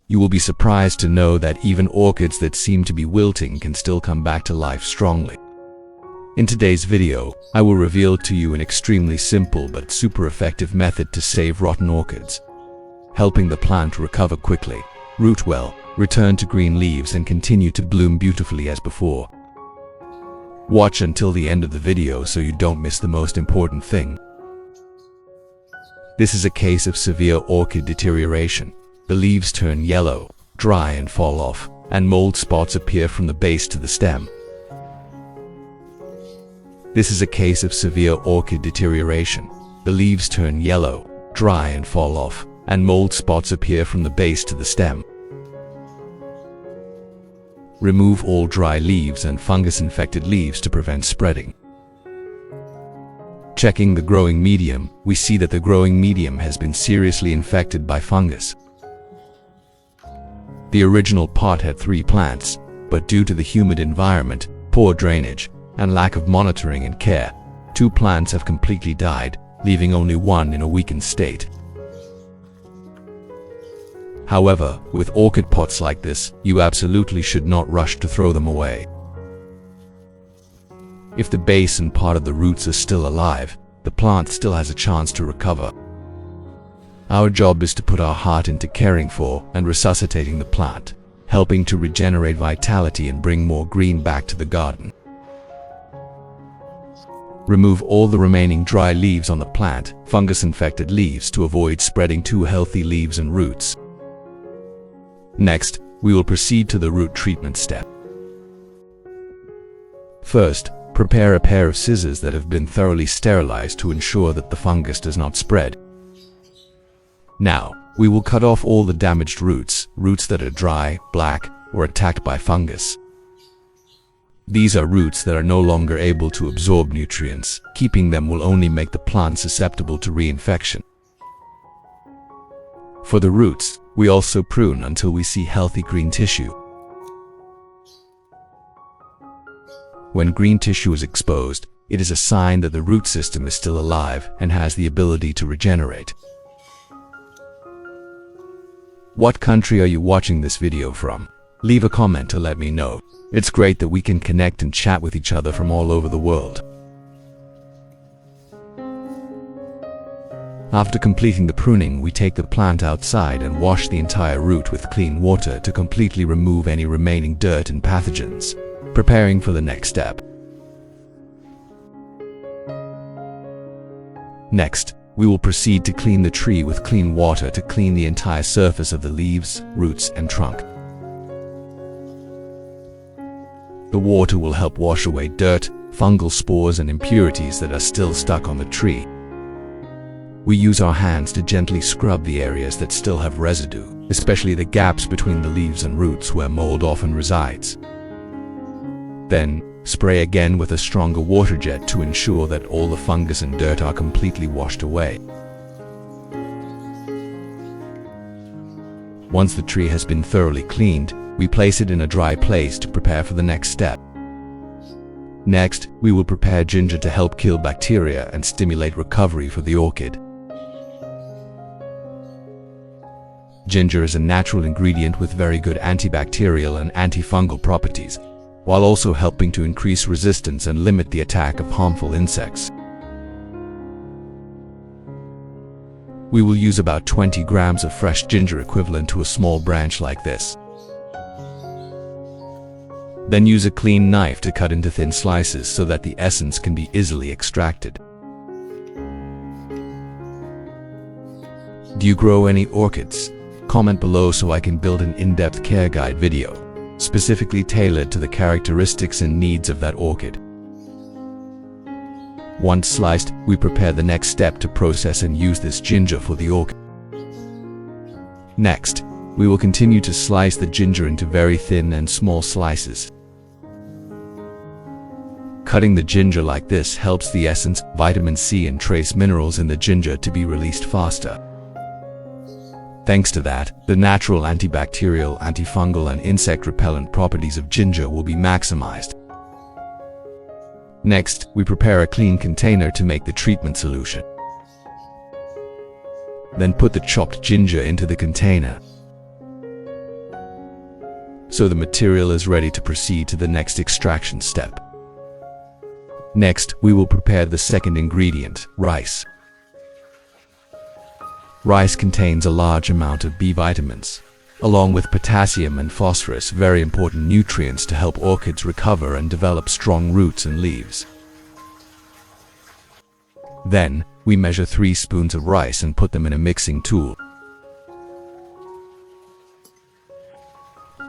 You will be surprised to know that even orchids that seem to be wilting can still come back to life strongly. In today's video, I will reveal to you an extremely simple but super effective method to save rotten orchids, helping the plant recover quickly, root well, return to green leaves and continue to bloom beautifully as before. Watch until the end of the video so you don't miss the most important thing. This is a case of severe orchid deterioration. The leaves turn yellow, dry and fall off, and mold spots appear from the base to the stem. This is a case of severe orchid deterioration. The leaves turn yellow, dry and fall off, and mold spots appear from the base to the stem. Remove all dry leaves and fungus-infected leaves to prevent spreading. Checking the growing medium, we see that the growing medium has been seriously infected by fungus. The original pot had 3 plants, but due to the humid environment, poor drainage, and lack of monitoring and care, 2 plants have completely died, leaving only 1 in a weakened state. However, with orchid pots like this, you absolutely should not rush to throw them away. If the base and part of the roots are still alive, the plant still has a chance to recover. Our job is to put our heart into caring for and resuscitating the plant, helping to regenerate vitality and bring more green back to the garden. Remove all the remaining dry leaves on the plant, fungus-infected leaves, to avoid spreading too healthy leaves and roots. Next, we will proceed to the root treatment step. First, prepare a pair of scissors that have been thoroughly sterilized to ensure that the fungus does not spread. Now, we will cut off all the damaged roots that are dry, black, or attacked by fungus. These are roots that are no longer able to absorb nutrients. Keeping them will only make the plant susceptible to reinfection. For the roots, we also prune until we see healthy green tissue. When green tissue is exposed, it is a sign that the root system is still alive and has the ability to regenerate. What country are you watching this video from? Leave a comment to let me know. It's great that we can connect and chat with each other from all over the world. After completing the pruning, we take the plant outside and wash the entire root with clean water to completely remove any remaining dirt and pathogens, preparing for the next step. Next, we will proceed to clean the tree with clean water to clean the entire surface of the leaves, roots, and trunk. The water will help wash away dirt, fungal spores, and impurities that are still stuck on the tree. We use our hands to gently scrub the areas that still have residue, especially the gaps between the leaves and roots where mold often resides. Then, spray again with a stronger water jet to ensure that all the fungus and dirt are completely washed away. Once the tree has been thoroughly cleaned, we place it in a dry place to prepare for the next step. Next, we will prepare ginger to help kill bacteria and stimulate recovery for the orchid. Ginger is a natural ingredient with very good antibacterial and antifungal properties, while also helping to increase resistance and limit the attack of harmful insects. We will use about 20 grams of fresh ginger, equivalent to a small branch like this. Then use a clean knife to cut into thin slices so that the essence can be easily extracted. Do you grow any orchids? Comment below so I can build an in-depth care guide video, specifically tailored to the characteristics and needs of that orchid. Once sliced, we prepare the next step to process and use this ginger for the orchid. Next, we will continue to slice the ginger into very thin and small slices. Cutting the ginger like this helps the essence, vitamin C and trace minerals in the ginger to be released faster. Thanks to that, the natural antibacterial, antifungal and insect repellent properties of ginger will be maximized. Next, we prepare a clean container to make the treatment solution. Then put the chopped ginger into the container. so the material is ready to proceed to the next extraction step. Next, we will prepare the second ingredient, rice. Rice contains a large amount of B vitamins, along with potassium and phosphorus, very important nutrients to help orchids recover and develop strong roots and leaves. Then, we measure 3 spoons of rice and put them in a mixing tool.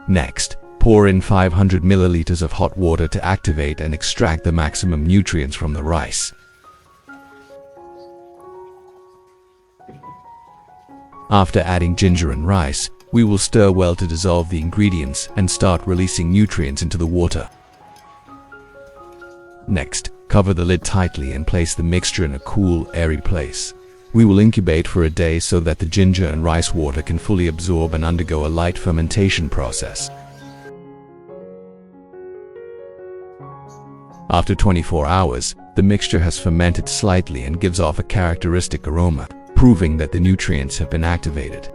Next, pour in 500 milliliters of hot water to activate and extract the maximum nutrients from the rice. After adding ginger and rice, we will stir well to dissolve the ingredients and start releasing nutrients into the water. Next, cover the lid tightly and place the mixture in a cool, airy place. We will incubate for a day so that the ginger and rice water can fully absorb and undergo a light fermentation process. After 24 hours, the mixture has fermented slightly and gives off a characteristic aroma, proving that the nutrients have been activated.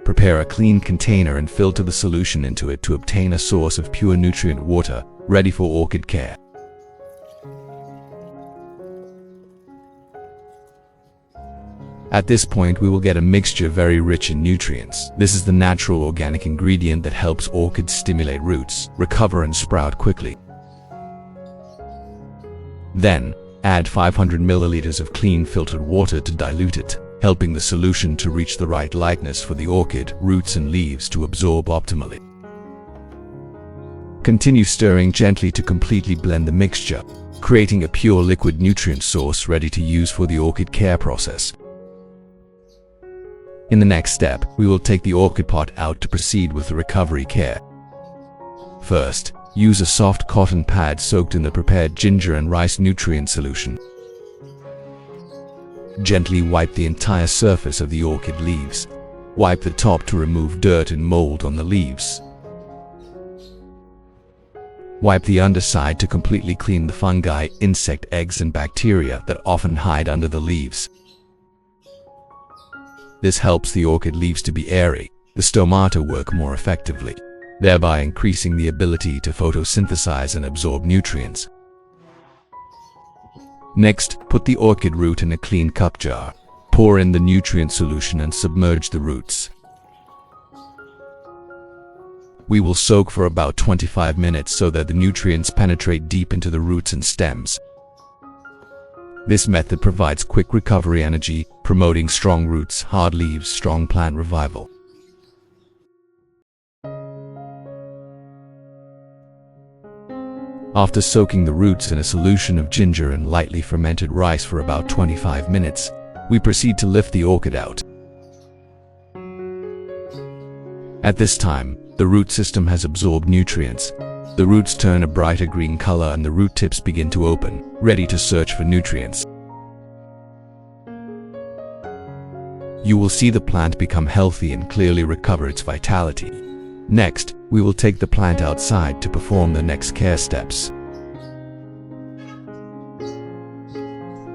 Prepare a clean container and filter the solution into it to obtain a source of pure nutrient water, ready for orchid care. At this point, we will get a mixture very rich in nutrients. This is the natural organic ingredient that helps orchids stimulate roots, recover and sprout quickly. Then, add 500 milliliters of clean filtered water to dilute it, helping the solution to reach the right lightness for the orchid, roots and leaves to absorb optimally. Continue stirring gently to completely blend the mixture, creating a pure liquid nutrient source ready to use for the orchid care process. In the next step, we will take the orchid pot out to proceed with the recovery care. First, use a soft cotton pad soaked in the prepared ginger and rice nutrient solution. Gently wipe the entire surface of the orchid leaves. Wipe the top to remove dirt and mold on the leaves. Wipe the underside to completely clean the fungi, insect eggs and bacteria that often hide under the leaves. This helps the orchid leaves to be airy, the stomata work more effectively, thereby increasing the ability to photosynthesize and absorb nutrients. Next, put the orchid root in a clean cup jar. Pour in the nutrient solution and submerge the roots. We will soak for about 25 minutes so that the nutrients penetrate deep into the roots and stems. This method provides quick recovery energy, promoting strong roots, hard leaves, strong plant revival. After soaking the roots in a solution of ginger and lightly fermented rice for about 25 minutes, we proceed to lift the orchid out. At this time, the root system has absorbed nutrients. The roots turn a brighter green color and the root tips begin to open, ready to search for nutrients. You will see the plant become healthy and clearly recover its vitality. Next, we will take the plant outside to perform the next care steps.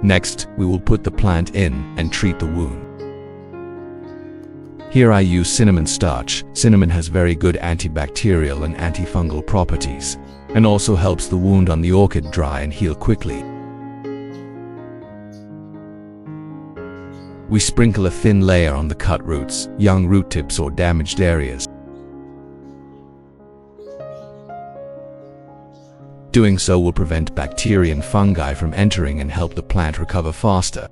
Next, we will put the plant in and treat the wound. Here I use cinnamon starch. Cinnamon has very good antibacterial and antifungal properties, and also helps the wound on the orchid dry and heal quickly. We sprinkle a thin layer on the cut roots, young root tips or damaged areas. Doing so will prevent bacteria and fungi from entering and help the plant recover faster.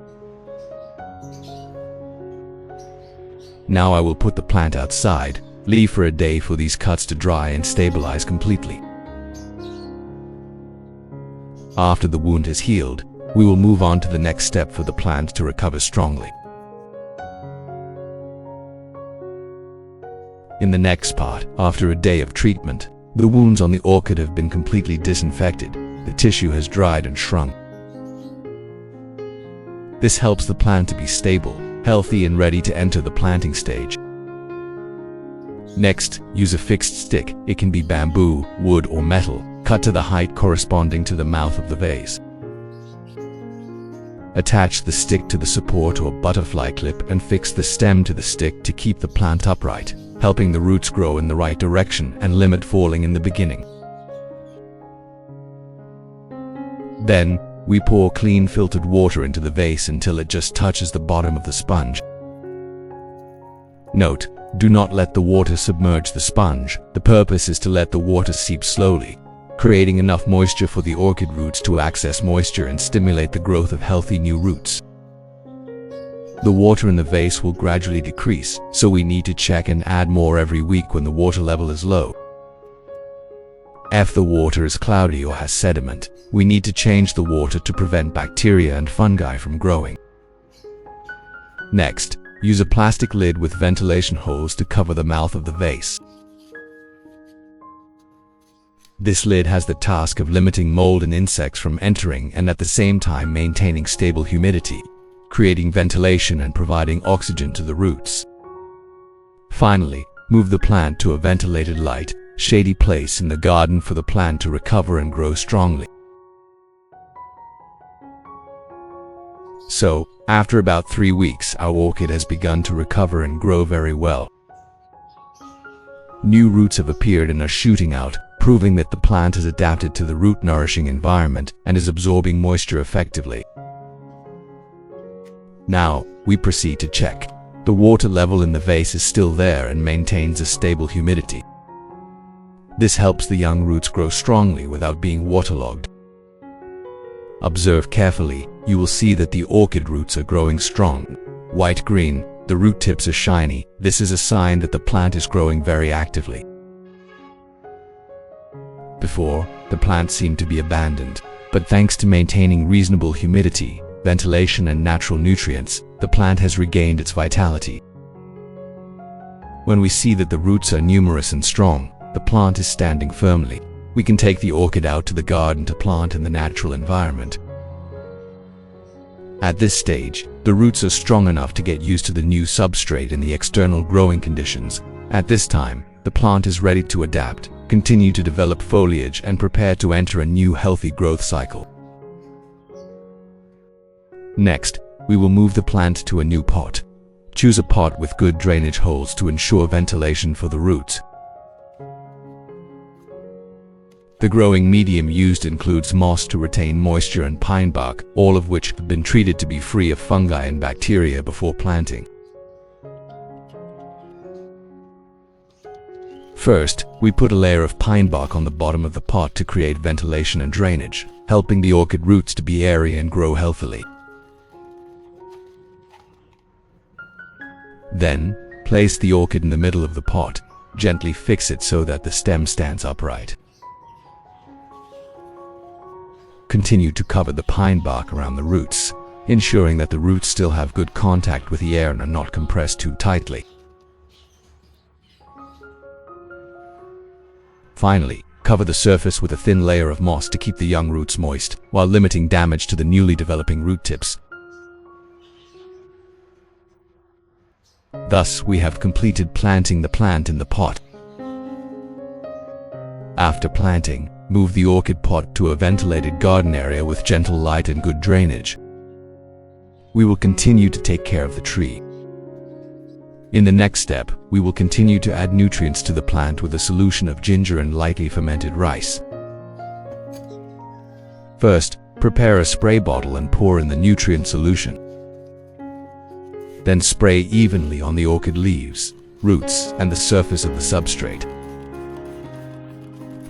Now I will put the plant outside, leave for a day for these cuts to dry and stabilize completely. After the wound has healed, we will move on to the next step for the plant to recover strongly. In the next part, after a day of treatment, the wounds on the orchid have been completely disinfected, the tissue has dried and shrunk. This helps the plant to be stable, healthy and ready to enter the planting stage. Next, use a fixed stick. It can be bamboo, wood or metal, cut to the height corresponding to the mouth of the vase. Attach the stick to the support or butterfly clip and fix the stem to the stick to keep the plant upright. helping the roots grow in the right direction and limit falling in the beginning. Then, we pour clean filtered water into the vase until it just touches the bottom of the sponge. Note: do not let the water submerge the sponge. The purpose is to let the water seep slowly, creating enough moisture for the orchid roots to access moisture and stimulate the growth of healthy new roots. The water in the vase will gradually decrease, so we need to check and add more every week when the water level is low. If the water is cloudy or has sediment, we need to change the water to prevent bacteria and fungi from growing. Next, use a plastic lid with ventilation holes to cover the mouth of the vase. This lid has the task of limiting mold and insects from entering and at the same time maintaining stable humidity, creating ventilation and providing oxygen to the roots. Finally, move the plant to a ventilated, light, shady place in the garden for the plant to recover and grow strongly. So, after about 3 weeks, our orchid has begun to recover and grow very well. New roots have appeared and are shooting out, proving that the plant has adapted to the root-nourishing environment and is absorbing moisture effectively. Now, we proceed to check. The water level in the vase is still there and maintains a stable humidity. This helps the young roots grow strongly without being waterlogged. Observe carefully, you will see that the orchid roots are growing strong. White-green, the root tips are shiny. This is a sign that the plant is growing very actively. Before, the plant seemed to be abandoned, but thanks to maintaining reasonable humidity, ventilation and natural nutrients, the plant has regained its vitality. When we see that the roots are numerous and strong, the plant is standing firmly. We can take the orchid out to the garden to plant in the natural environment. At this stage, the roots are strong enough to get used to the new substrate and the external growing conditions. At this time, the plant is ready to adapt, continue to develop foliage and prepare to enter a new healthy growth cycle. Next, we will move the plant to a new pot. Choose a pot with good drainage holes to ensure ventilation for the roots. The growing medium used includes moss to retain moisture and pine bark, all of which have been treated to be free of fungi and bacteria before planting. First, we put a layer of pine bark on the bottom of the pot to create ventilation and drainage, helping the orchid roots to be airy and grow healthily. Then, place the orchid in the middle of the pot. Gently fix it so that the stem stands upright. Continue to cover the pine bark around the roots, ensuring that the roots still have good contact with the air and are not compressed too tightly. Finally, cover the surface with a thin layer of moss to keep the young roots moist, while limiting damage to the newly developing root tips. Thus, we have completed planting the plant in the pot. After planting, move the orchid pot to a ventilated garden area with gentle light and good drainage. We will continue to take care of the tree. In the next step, we will continue to add nutrients to the plant with a solution of ginger and lightly fermented rice. First, prepare a spray bottle and pour in the nutrient solution. Then spray evenly on the orchid leaves, roots, and the surface of the substrate.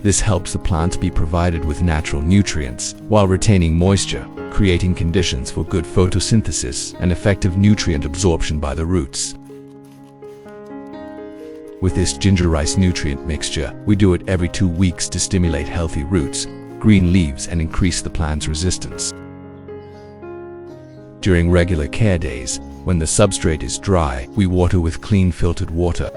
This helps the plant be provided with natural nutrients while retaining moisture, creating conditions for good photosynthesis and effective nutrient absorption by the roots. With this ginger rice nutrient mixture, we do it every 2 weeks to stimulate healthy roots, green leaves, and increase the plant's resistance. During regular care days, when the substrate is dry, we water with clean filtered water.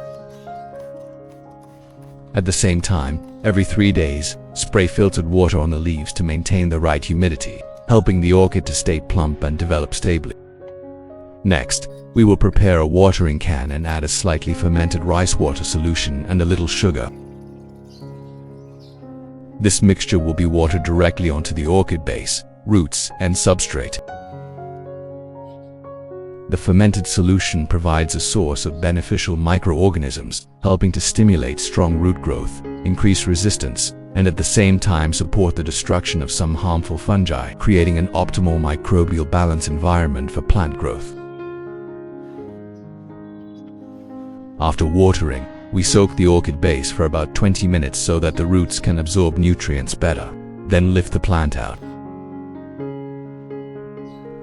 At the same time, every 3 days, spray filtered water on the leaves to maintain the right humidity, helping the orchid to stay plump and develop stably. Next, we will prepare a watering can and add a slightly fermented rice water solution and a little sugar. This mixture will be watered directly onto the orchid base, roots, and substrate. The fermented solution provides a source of beneficial microorganisms, helping to stimulate strong root growth, increase resistance, and at the same time support the destruction of some harmful fungi, creating an optimal microbial balance environment for plant growth. After watering, we soak the orchid base for about 20 minutes so that the roots can absorb nutrients better. Then lift the plant out.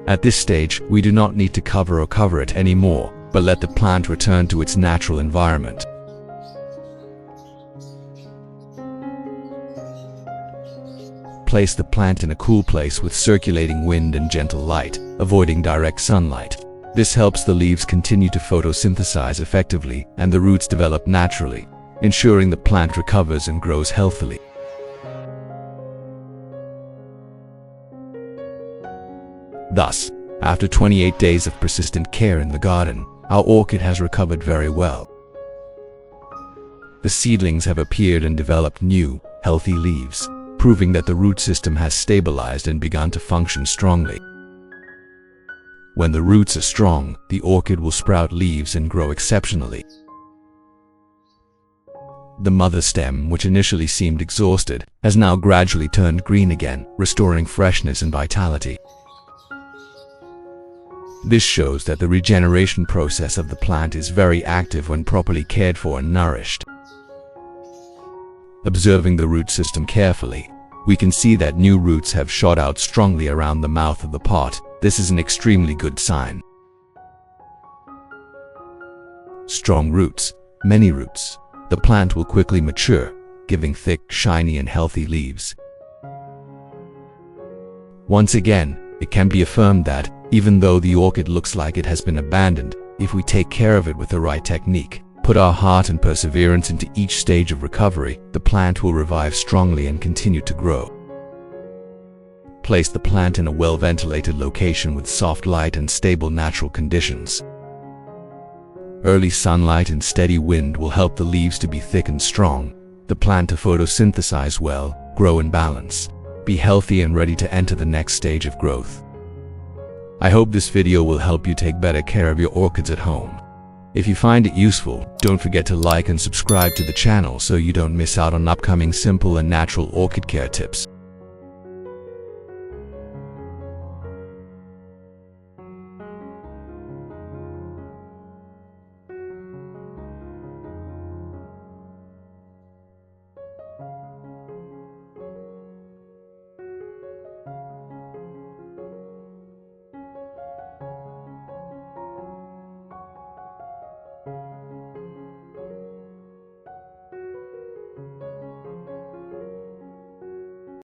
At this stage, we do not need to cover it anymore, but let the plant return to its natural environment. Place the plant in a cool place with circulating wind and gentle light, avoiding direct sunlight. This helps the leaves continue to photosynthesize effectively and the roots develop naturally, ensuring the plant recovers and grows healthily. Thus, after 28 days of persistent care in the garden, our orchid has recovered very well. The seedlings have appeared and developed new, healthy leaves, proving that the root system has stabilized and begun to function strongly. When the roots are strong, the orchid will sprout leaves and grow exceptionally. The mother stem, which initially seemed exhausted, has now gradually turned green again, restoring freshness and vitality. This shows that the regeneration process of the plant is very active when properly cared for and nourished. Observing the root system carefully, we can see that new roots have shot out strongly around the mouth of the pot. This is an extremely good sign. Strong roots, many roots. The plant will quickly mature, giving thick, shiny and healthy leaves. Once again, it can be affirmed that, even though the orchid looks like it has been abandoned, if we take care of it with the right technique, put our heart and perseverance into each stage of recovery, the plant will revive strongly and continue to grow. Place the plant in a well-ventilated location with soft light and stable natural conditions. Early sunlight and steady wind will help the leaves to be thick and strong, the plant to photosynthesize well, grow in balance, be healthy and ready to enter the next stage of growth. I hope this video will help you take better care of your orchids at home. If you find it useful, don't forget to like and subscribe to the channel so you don't miss out on upcoming simple and natural orchid care tips.